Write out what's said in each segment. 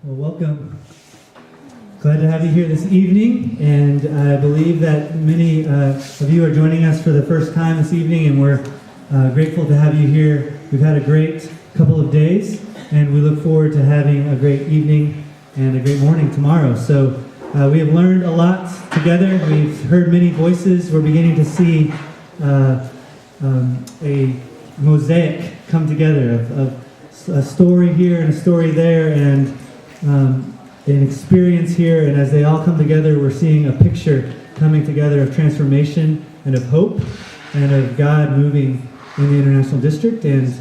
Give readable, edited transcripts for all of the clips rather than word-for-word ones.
Well, welcome. Glad to have you here this evening, and I believe that many of you are joining us for the first time this evening, and we're grateful to have you here. We've had a great couple of days, and we look forward to having a great evening and a great morning tomorrow. So we have learned a lot together. We've heard many voices. We're beginning to see a mosaic come together of a story here and a story there, and an experience here, and as they all come together, we're seeing a picture coming together of transformation and of hope and of God moving in the International District and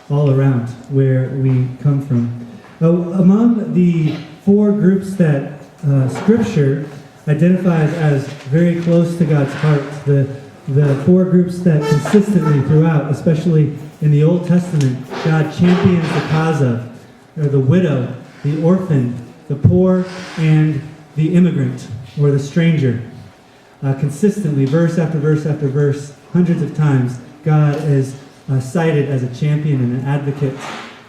all around where we come from. Among the four groups that Scripture identifies as very close to God's heart, the four groups that consistently throughout, especially in the Old Testament, God champions the cause of, are the widow, the orphan, the poor, and the immigrant, or the stranger. Consistently, verse after verse after verse, hundreds of times, God is cited as a champion and an advocate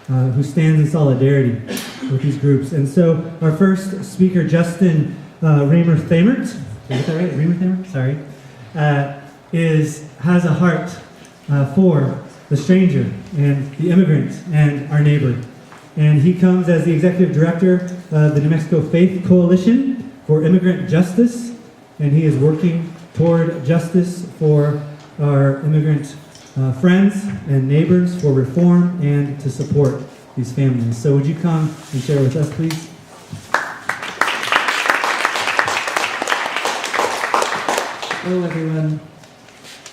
who stands in solidarity with these groups. And so our first speaker, Justin Remer-Thamert, is that right? Remer-Thamert? Sorry. Has a heart for the stranger and the immigrant and our neighbor. And he comes as the executive director of the New Mexico Faith Coalition for Immigrant Justice, and he is working toward justice for our immigrant friends and neighbors, for reform and to support these families. So would you come and share with us, please? Hello, everyone.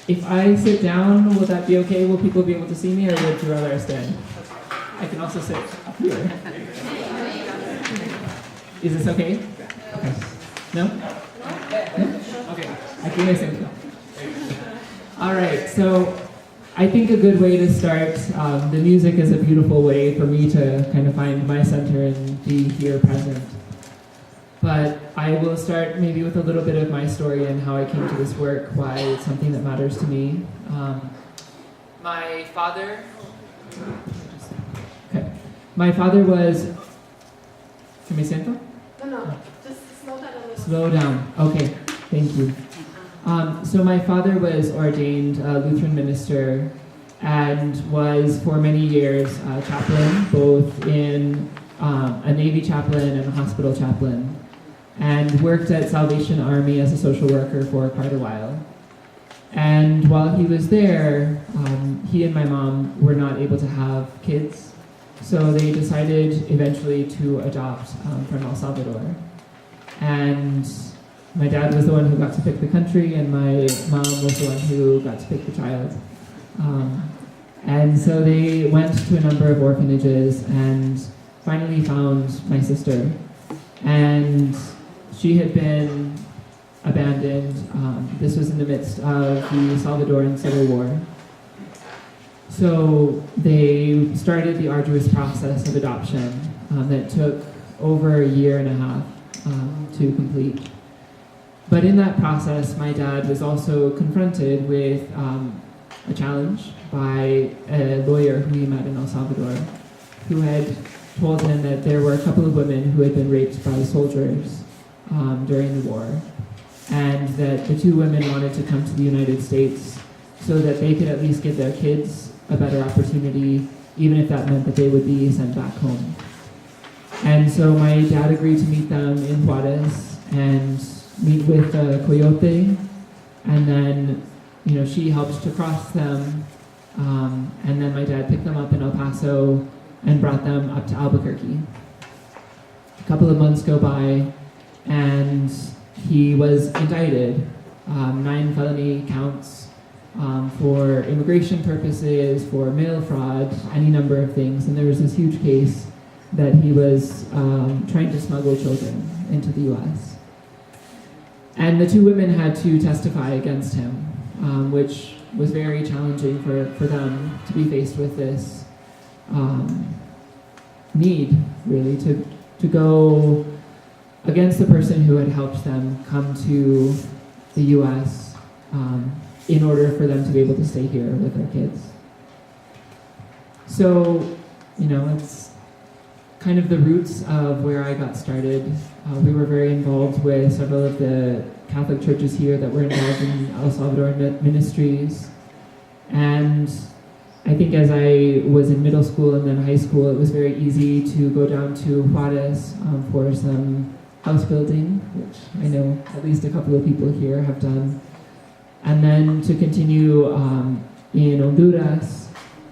If I sit down, will that be okay? Will people be able to see me, or would you rather I stand? I can also sit up here. Is this okay? Okay. No? No? Okay. I think I stand. All right. So I think a good way to start, the music is a beautiful way for me to kind of find my center and be here present. But I will start maybe with a little bit of my story and how I came to this work, why it's something that matters to me. My father was... ¿Se me siento? No, just slow down a little. Slow down. Okay, thank you. So my father was ordained Lutheran minister and was for many years a chaplain, both in a Navy chaplain and a hospital chaplain, and worked at Salvation Army as a social worker for quite a while. And while he was there, he and my mom were not able to have kids. So they decided eventually to adopt from El Salvador. And my dad was the one who got to pick the country, and my mom was the one who got to pick the child. And so they went to a number of orphanages and finally found my sister. And she had been abandoned. This was in the midst of the Salvadoran Civil War. So they started the arduous process of adoption that took over a year and a half to complete. But in that process, my dad was also confronted with a challenge by a lawyer who he met in El Salvador, who had told him that there were a couple of women who had been raped by soldiers during the war, and that the two women wanted to come to the United States so that they could at least give their kids a better opportunity, even if that meant that they would be sent back home. And so my dad agreed to meet them in Juarez and meet with Coyote, and then, she helped to cross them, and then my dad picked them up in El Paso and brought them up to Albuquerque. A couple of months go by, and he was indicted, 9 felony counts, for immigration purposes, for mail fraud, any number of things. And there was this huge case that he was trying to smuggle children into the U.S. And the two women had to testify against him, which was very challenging for them to be faced with this need, really, to go against the person who had helped them come to the U.S. In order for them to be able to stay here with their kids. So, it's kind of the roots of where I got started. We were very involved with several of the Catholic churches here that were involved in El Salvador Ministries. And I think as I was in middle school and then high school, it was very easy to go down to Juarez for some house building, which I know at least a couple of people here have done. And then to continue in Honduras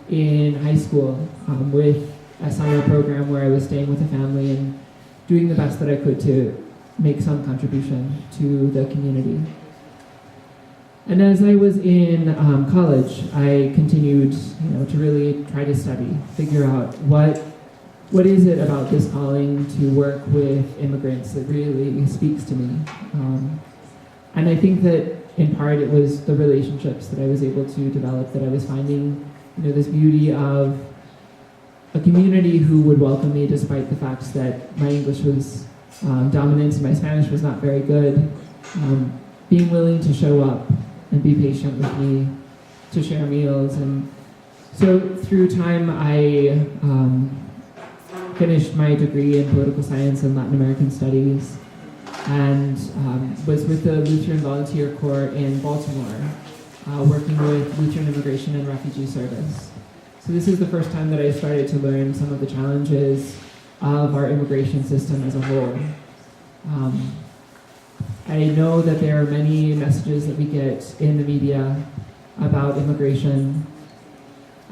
in high school with a summer program where I was staying with a family and doing the best that I could to make some contribution to the community. And as I was in college, I continued, to really try to study, figure out what is it about this calling to work with immigrants that really speaks to me. And I think that in part it was the relationships that I was able to develop, that I was finding, this beauty of a community who would welcome me despite the fact that my English was dominant and my Spanish was not very good. Being willing to show up and be patient with me, to share meals. And so through time, I finished my degree in political science and Latin American studies, and was with the Lutheran Volunteer Corps in Baltimore, working with Lutheran Immigration and Refugee Service. So this is the first time that I started to learn some of the challenges of our immigration system as a whole. I know that there are many messages that we get in the media about immigration,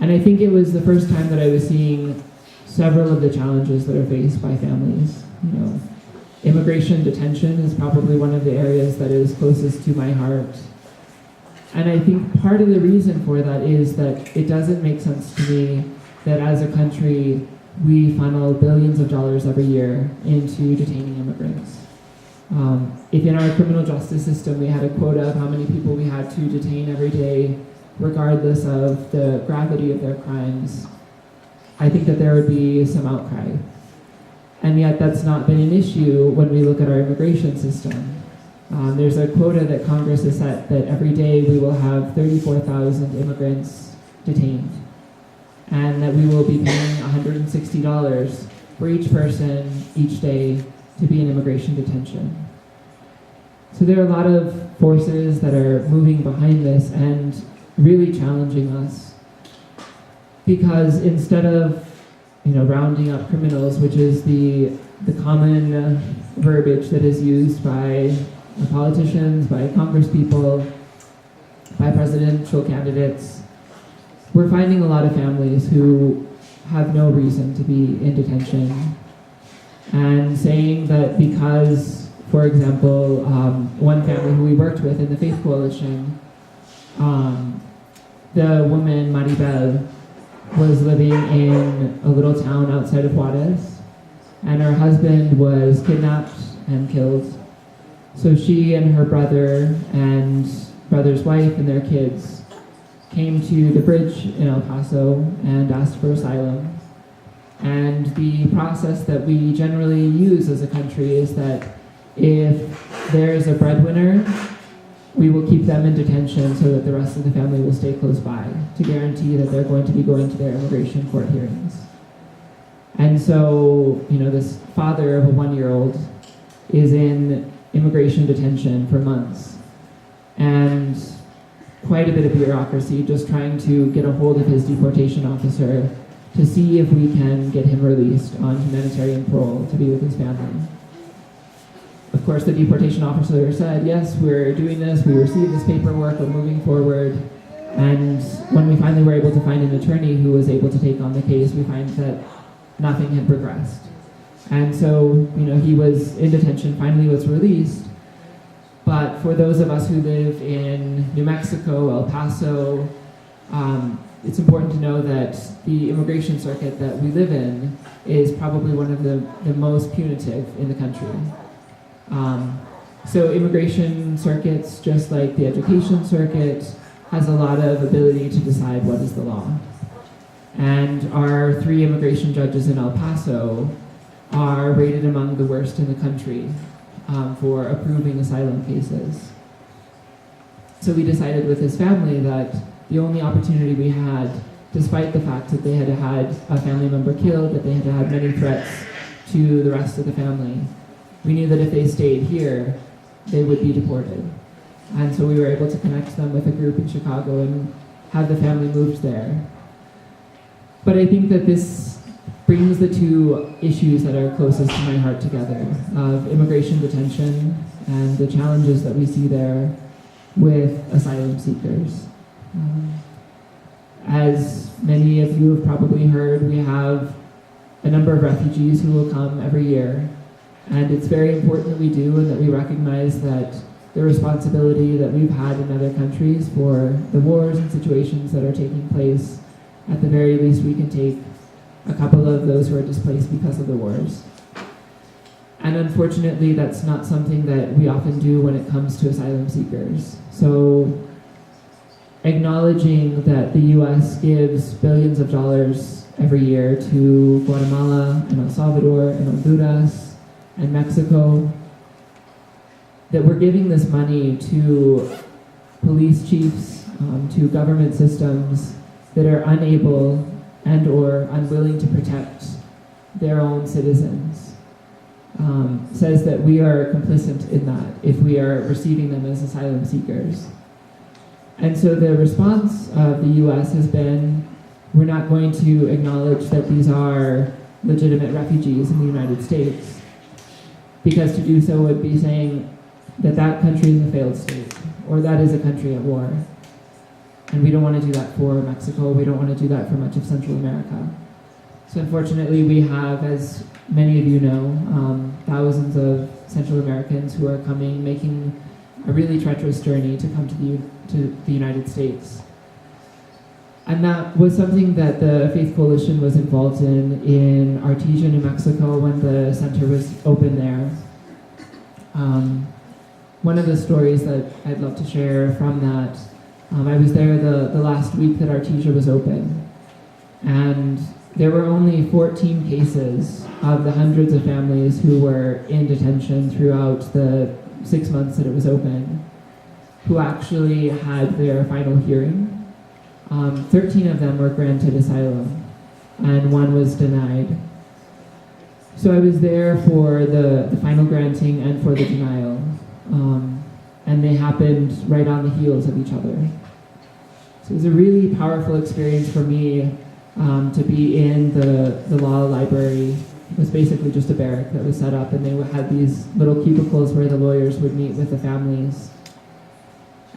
and I think it was the first time that I was seeing several of the challenges that are faced by families. Immigration detention is probably one of the areas that is closest to my heart. And I think part of the reason for that is that it doesn't make sense to me that as a country we funnel billions of dollars every year into detaining immigrants. If in our criminal justice system we had a quota of how many people we had to detain every day, regardless of the gravity of their crimes, I think that there would be some outcry. And yet that's not been an issue when we look at our immigration system. There's a quota that Congress has set that every day we will have 34,000 immigrants detained, and that we will be paying $160 for each person each day to be in immigration detention. So there are a lot of forces that are moving behind this and really challenging us, because instead of rounding up criminals, which is the common verbiage that is used by politicians, by congresspeople, by presidential candidates, we're finding a lot of families who have no reason to be in detention, and saying that because, for example, one family who we worked with in the Faith Coalition, the woman, Maribel, was living in a little town outside of Juarez, and her husband was kidnapped and killed. So she and her brother and brother's wife and their kids came to the bridge in El Paso and asked for asylum. And the process that we generally use as a country is that if there is a breadwinner, we will keep them in detention so that the rest of the family will stay close by to guarantee that they're going to be going to their immigration court hearings. And so, this father of a 1-year-old is in immigration detention for months, and quite a bit of bureaucracy just trying to get a hold of his deportation officer to see if we can get him released on humanitarian parole to be with his family. Of course, the deportation officer said, yes, we're doing this, we received this paperwork, we're moving forward. And when we finally were able to find an attorney who was able to take on the case, we find that nothing had progressed. And so, he was in detention, finally was released. But for those of us who live in New Mexico, El Paso, it's important to know that the immigration circuit that we live in is probably one of the most punitive in the country. So immigration circuits, just like the education circuit, has a lot of ability to decide what is the law. And our 3 immigration judges in El Paso are rated among the worst in the country for approving asylum cases. So we decided with his family that the only opportunity we had despite the fact that they had had a family member killed, that they had had many threats to the rest of the family. We knew that if they stayed here, they would be deported. And so we were able to connect them with a group in Chicago and have the family moved there. But I think that this brings the two issues that are closest to my heart together, of immigration detention and the challenges that we see there with asylum seekers. As many of you have probably heard, we have a number of refugees who will come every year. And it's very important that we do and that we recognize that the responsibility that we've had in other countries for the wars and situations that are taking place, at the very least we can take a couple of those who are displaced because of the wars. And unfortunately, that's not something that we often do when it comes to asylum seekers. So acknowledging that the US gives billions of dollars every year to Guatemala and El Salvador and Honduras and Mexico, that we're giving this money to police chiefs, to government systems that are unable and or unwilling to protect their own citizens, says that we are complicit in that if we are receiving them as asylum seekers. And so the response of the US has been, we're not going to acknowledge that these are legitimate refugees in the United States, because to do so would be saying that that country is a failed state, or that is a country at war. And we don't want to do that for Mexico, we don't want to do that for much of Central America. So unfortunately we have, as many of you know, thousands of Central Americans who are coming, making a really treacherous journey to come to the United States. And that was something that the Faith Coalition was involved in Artesia, New Mexico, when the center was open there. One of the stories that I'd love to share from that, I was there the last week that Artesia was open, and there were only 14 cases of the hundreds of families who were in detention throughout the 6 months that it was open, who actually had their final hearing. 13 of them were granted asylum, and one was denied. So I was there for the final granting and for the denial, and they happened right on the heels of each other. So it was a really powerful experience for me to be in the law library. It was basically just a barrack that was set up, and they had these little cubicles where the lawyers would meet with the families.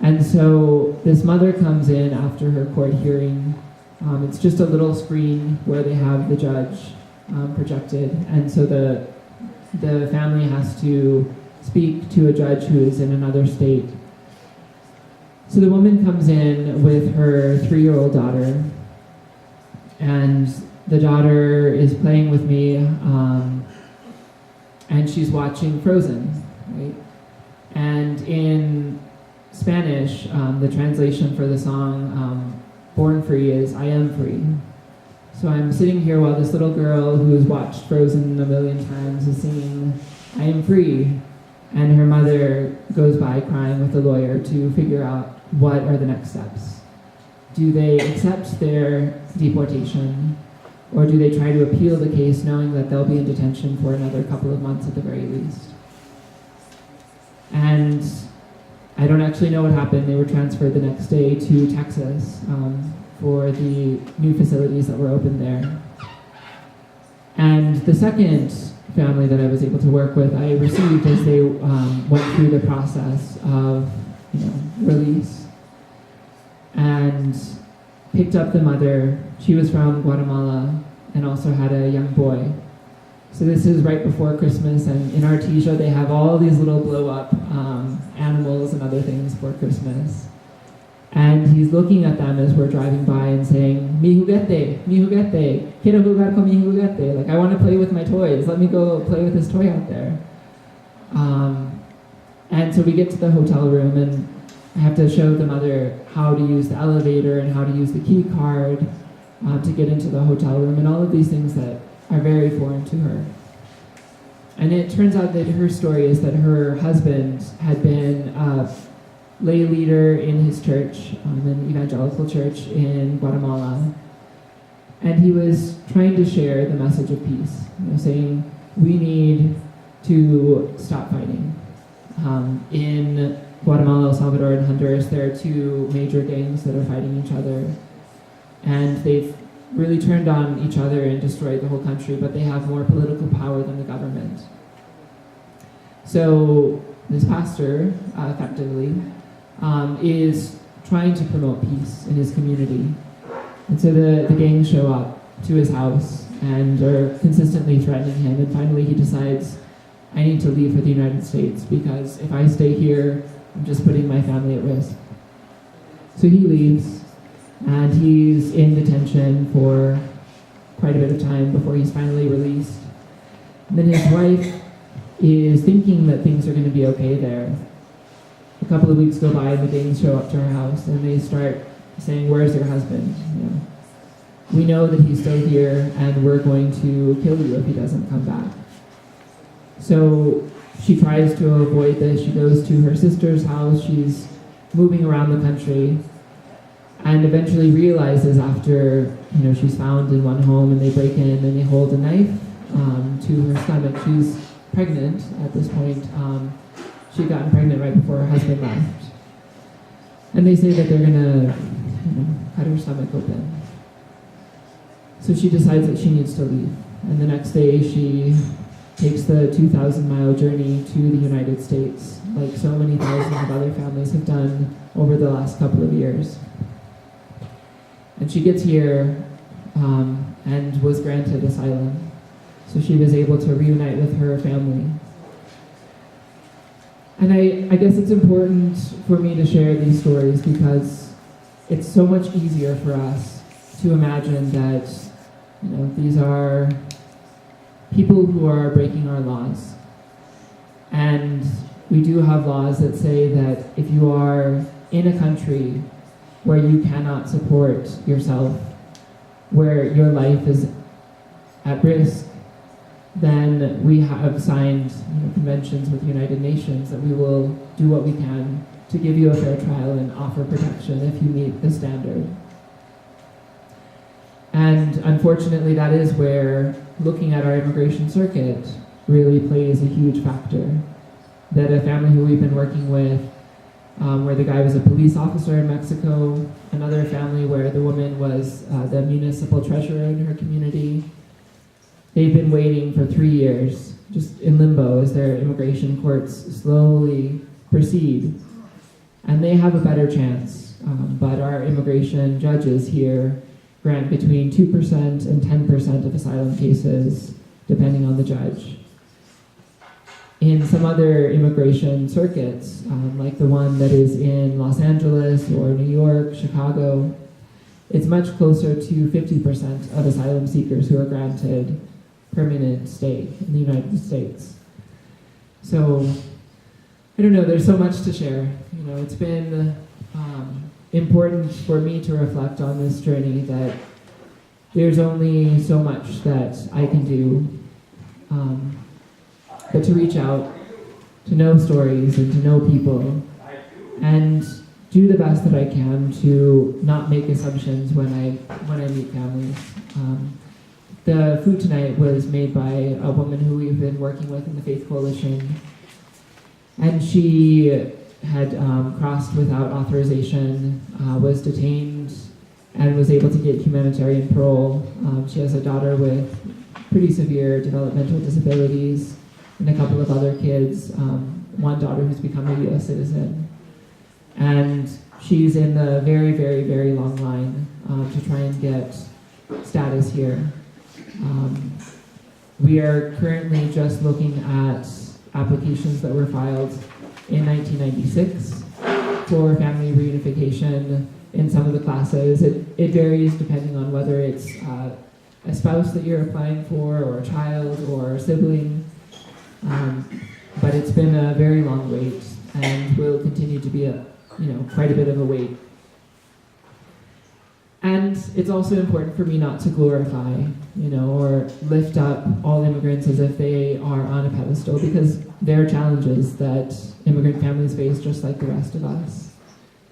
And so this mother comes in after her court hearing. It's just a little screen where they have the judge projected, and so the family has to speak to a judge who is in another state. So the woman comes in with her 3-year-old daughter, and the daughter is playing with me, and she's watching Frozen, right? And in Spanish, the translation for the song Born Free is I am free. So I'm sitting here while this little girl who has watched Frozen a million times is singing I am free, and her mother goes by crying with the lawyer to figure out what are the next steps. Do they accept their deportation, or do they try to appeal the case knowing that they'll be in detention for another couple of months at the very least? And I don't actually know what happened. They were transferred the next day to Texas for the new facilities that were open there. And the second family that I was able to work with, I received as they went through the process of release, and picked up the mother. She was from Guatemala and also had a young boy. So this is right before Christmas, and in Artesia they have all these little blow-up animals and other things for Christmas. And he's looking at them as we're driving by and saying, mi juguete, quiero jugar con mi juguete. Like, I want to play with my toys. Let me go play with this toy out there. And so we get to the hotel room, and I have to show the mother how to use the elevator and how to use the key card to get into the hotel room, and all of these things that are very foreign to her. And it turns out that her story is that her husband had been a lay leader in his church, an evangelical church in Guatemala, And he was trying to share the message of peace, saying, we need to stop fighting. In Guatemala, El Salvador, and Honduras, there are two major gangs that are fighting each other. And they've really turned on each other and destroyed the whole country, but they have more political power than the government. So this pastor, effectively, is trying to promote peace in his community. And so the gangs show up to his house and are consistently threatening him, and finally he decides, I need to leave for the United States, because if I stay here, I'm just putting my family at risk. So he leaves, and he's in detention for quite a bit of time before he's finally released. And then his wife is thinking that things are going to be okay there. A couple of weeks go by, and the gangs show up to her house, and they start saying, where's your husband? We know that he's still here, and we're going to kill you if he doesn't come back. So she tries to avoid this. She goes to her sister's house. She's moving around the country, and eventually realizes after she's found in one home, and they break in and they hold a knife to her stomach. She's pregnant at this point. She'd gotten pregnant right before her husband left, and they say that they're gonna cut her stomach open. So she decides that she needs to leave, and the next day she takes the 2,000-mile journey to the United States, like so many thousands of other families have done over the last couple of years. And she gets here and was granted asylum. So she was able to reunite with her family. And I guess it's important for me to share these stories because it's so much easier for us to imagine that these are people who are breaking our laws. And we do have laws that say that if you are in a country where you cannot support yourself, where your life is at risk, then we have signed conventions with the United Nations that we will do what we can to give you a fair trial and offer protection if you meet the standard. And unfortunately, that is where looking at our immigration circuit really plays a huge factor. That a family who we've been working with, where the guy was a police officer in Mexico, another family where the woman was the municipal treasurer in her community, they've been waiting for 3 years, just in limbo as their immigration courts slowly proceed. And they have a better chance, but our immigration judges here grant between 2% and 10% of asylum cases, depending on the judge. In some other immigration circuits, like the one that is in Los Angeles or New York, Chicago, it's much closer to 50% of asylum seekers who are granted permanent stay in the United States. So, I don't know, there's so much to share. It's been important for me to reflect on this journey that there's only so much that I can do, but to reach out, to know stories and to know people, and do the best that I can to not make assumptions when I meet families. The food tonight was made by a woman who we've been working with in the Faith Coalition, and she had crossed without authorization, was detained, and was able to get humanitarian parole. She has a daughter with pretty severe developmental disabilities, and a couple of other kids, one daughter who's become a U.S. citizen. And she's in the very, very, very long line to try and get status here. We are currently just looking at applications that were filed in 1996 for family reunification in some of the classes. It varies depending on whether it's a spouse that you're applying for, or a child, or a sibling. But it's been a very long wait, and will continue to be quite a bit of a wait. And it's also important for me not to glorify, or lift up all immigrants as if they are on a pedestal, because there are challenges that immigrant families face just like the rest of us.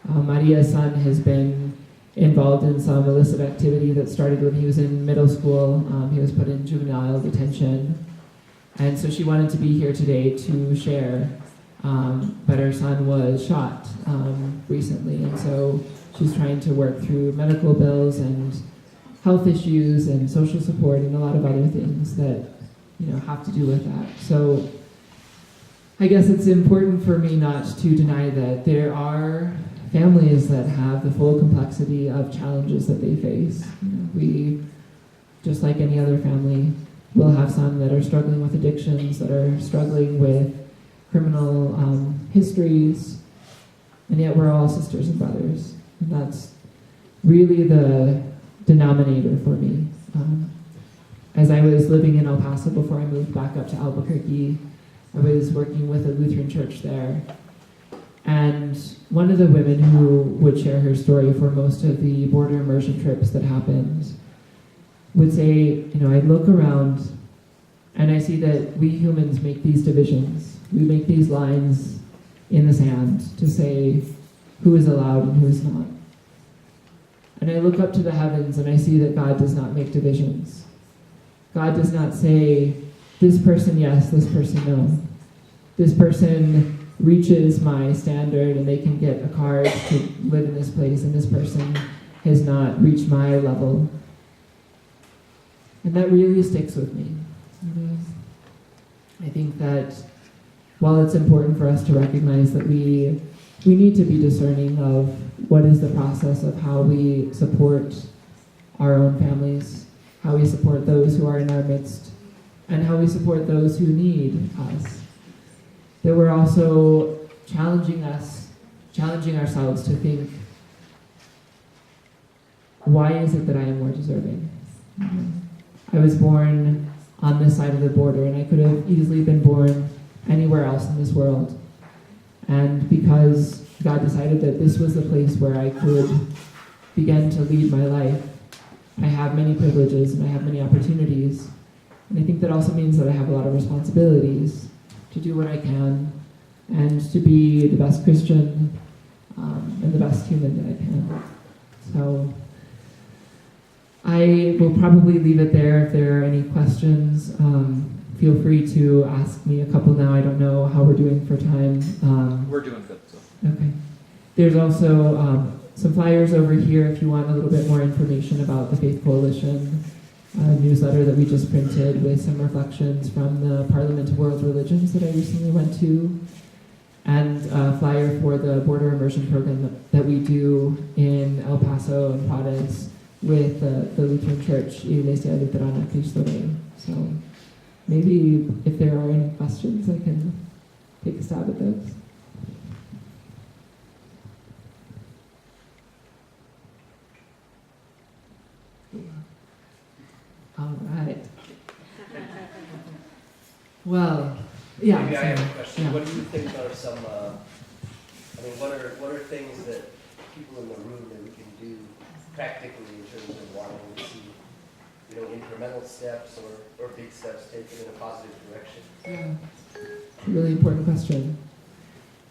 Maria's son has been involved in some illicit activity that started when he was in middle school. He was put in juvenile detention. And so she wanted to be here today to share, but her son was shot recently, and so she's trying to work through medical bills and health issues and social support and a lot of other things that have to do with that. So I guess it's important for me not to deny that there are families that have the full complexity of challenges that they face. We, just like any other family, will have some that are struggling with addictions, that are struggling with criminal histories, and yet we're all sisters and brothers. And that's really the denominator for me. As I was living in El Paso before I moved back up to Albuquerque, I was working with a Lutheran church there. And one of the women who would share her story for most of the border immersion trips that happened would say, I look around and I see that we humans make these divisions. We make these lines in the sand to say who is allowed and who is not. And I look up to the heavens and I see that God does not make divisions. God does not say, this person yes, this person no. This person reaches my standard and they can get a card to live in this place, and this person has not reached my level. And that really sticks with me. I think that while it's important for us to recognize that we need to be discerning of what is the process of how we support our own families, how we support those who are in our midst, and how we support those who need us, that we're also challenging ourselves to think, why is it that I am more deserving? I was born on this side of the border, and I could have easily been born anywhere else in this world. And because God decided that this was the place where I could begin to lead my life, I have many privileges and I have many opportunities. And I think that also means that I have a lot of responsibilities to do what I can and to be the best Christian and the best human that I can. So I will probably leave it there. If there are any questions, feel free to ask me a couple now. I don't know how we're doing for time. We're doing good. So. Okay. There's also some flyers over here if you want a little bit more information about the Faith Coalition newsletter that we just printed with some reflections from the Parliament of World Religions that I recently went to, and a flyer for the border immersion program that we do in El Paso and Juarez with the Lutheran Church, Iglesia Luterana Cristo Rey. So maybe if there are any questions, I can take a stab at those. All right. Well, yeah. Maybe I have a question. Yeah. What do you think are some, what are things that people in the room that we can do practically in terms of wanting to see, incremental steps or big steps taken in a positive direction? Yeah. It's a really important question.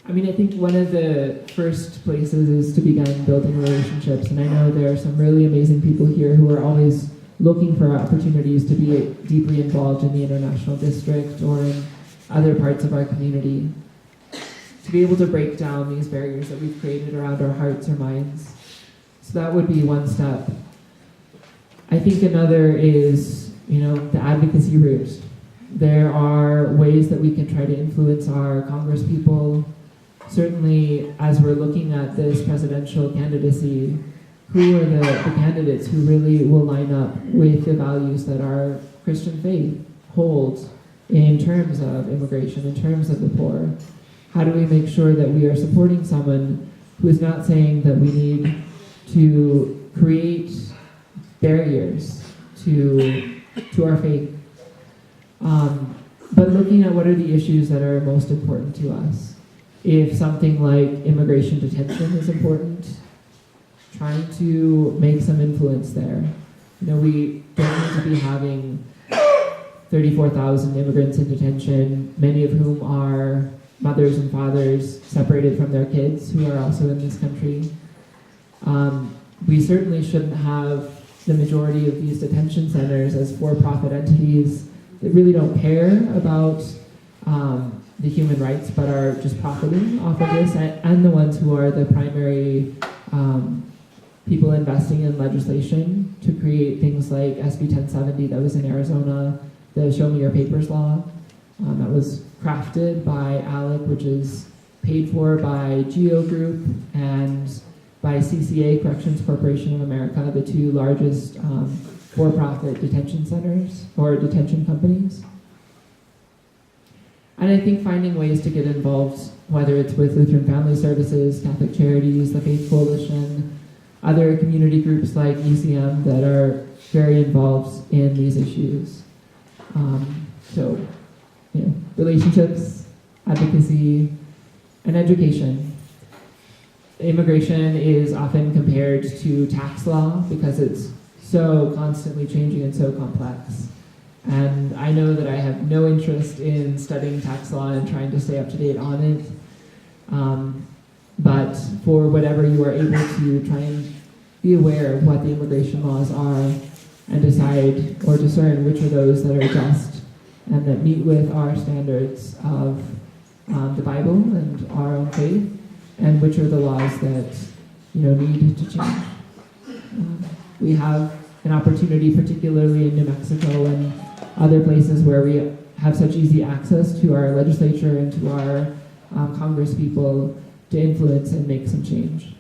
I think one of the first places is to begin building relationships, and I know there are some really amazing people here who are always looking for opportunities to be deeply involved in the international district or in other parts of our community, to be able to break down these barriers that we've created around our hearts or minds. So that would be one step. I think another is, the advocacy route. There are ways that we can try to influence our congresspeople. Certainly, as we're looking at this presidential candidacy, who are the candidates who really will line up with the values that our Christian faith holds in terms of immigration, in terms of the poor? How do we make sure that we are supporting someone who is not saying that we need to create barriers to our faith, but looking at what are the issues that are most important to us? If something like immigration detention is important, trying to make some influence there. We don't need to be having 34,000 immigrants in detention, many of whom are mothers and fathers separated from their kids who are also in this country. We certainly shouldn't have the majority of these detention centers as for-profit entities that really don't care about the human rights but are just profiting off of this, and the ones who are the primary people investing in legislation to create things like SB 1070 that was in Arizona, the Show Me Your Papers law, that was crafted by ALEC, which is paid for by GEO Group and by CCA, Corrections Corporation of America, the two largest for-profit detention centers or detention companies. And I think finding ways to get involved, whether it's with Lutheran Family Services, Catholic Charities, the Faith Coalition, other community groups like ECM that are very involved in these issues. So, relationships, advocacy, and education. Immigration is often compared to tax law because it's so constantly changing and so complex. And I know that I have no interest in studying tax law and trying to stay up to date on it. But for whatever you are able to try and be aware of what the immigration laws are and decide or discern which are those that are just and that meet with our standards of the Bible and our own faith, and which are the laws that need to change. We have an opportunity, particularly in New Mexico and other places where we have such easy access to our legislature and to our Congress people to influence and make some change.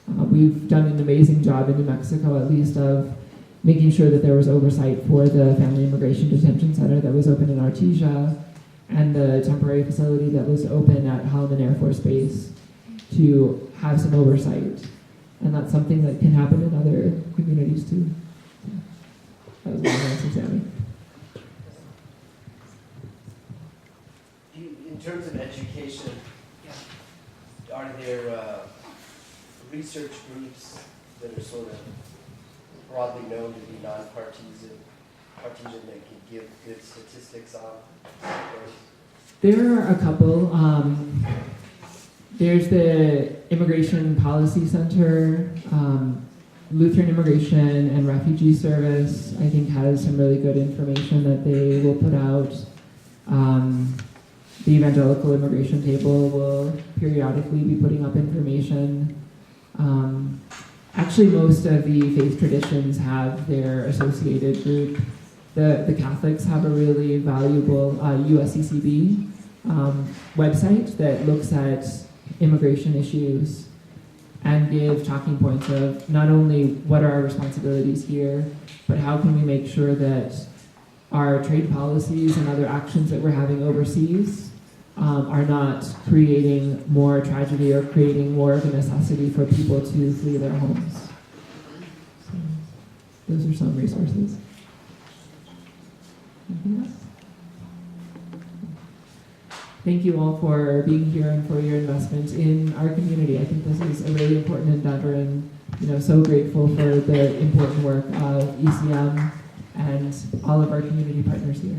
We've done an amazing job in New Mexico, at least, of making sure that there was oversight for the Family Immigration Detention Center that was open in Artesia and the temporary facility that was open at Holloman Air Force Base, to have some oversight. And that's something that can happen in other communities too. That was my answer, Sammy. In terms of education, are there research groups that are sort of broadly known to be non-partisan that can give good statistics on? There are a couple. There's the Immigration Policy Center, Lutheran Immigration and Refugee Service, I think, has some really good information that they will put out. The Evangelical Immigration Table will periodically be putting up information. Actually, most of the faith traditions have their associated group. The Catholics have a really valuable USCCB website that looks at immigration issues and give talking points of not only what are our responsibilities here, but how can we make sure that our trade policies and other actions that we're having overseas are not creating more tragedy or creating more of a necessity for people to flee their homes. So those are some resources. Anything else? Thank you all for being here and for your investment in our community. I think this is a really important endeavor, and so grateful for the important work of ECM and all of our community partners here.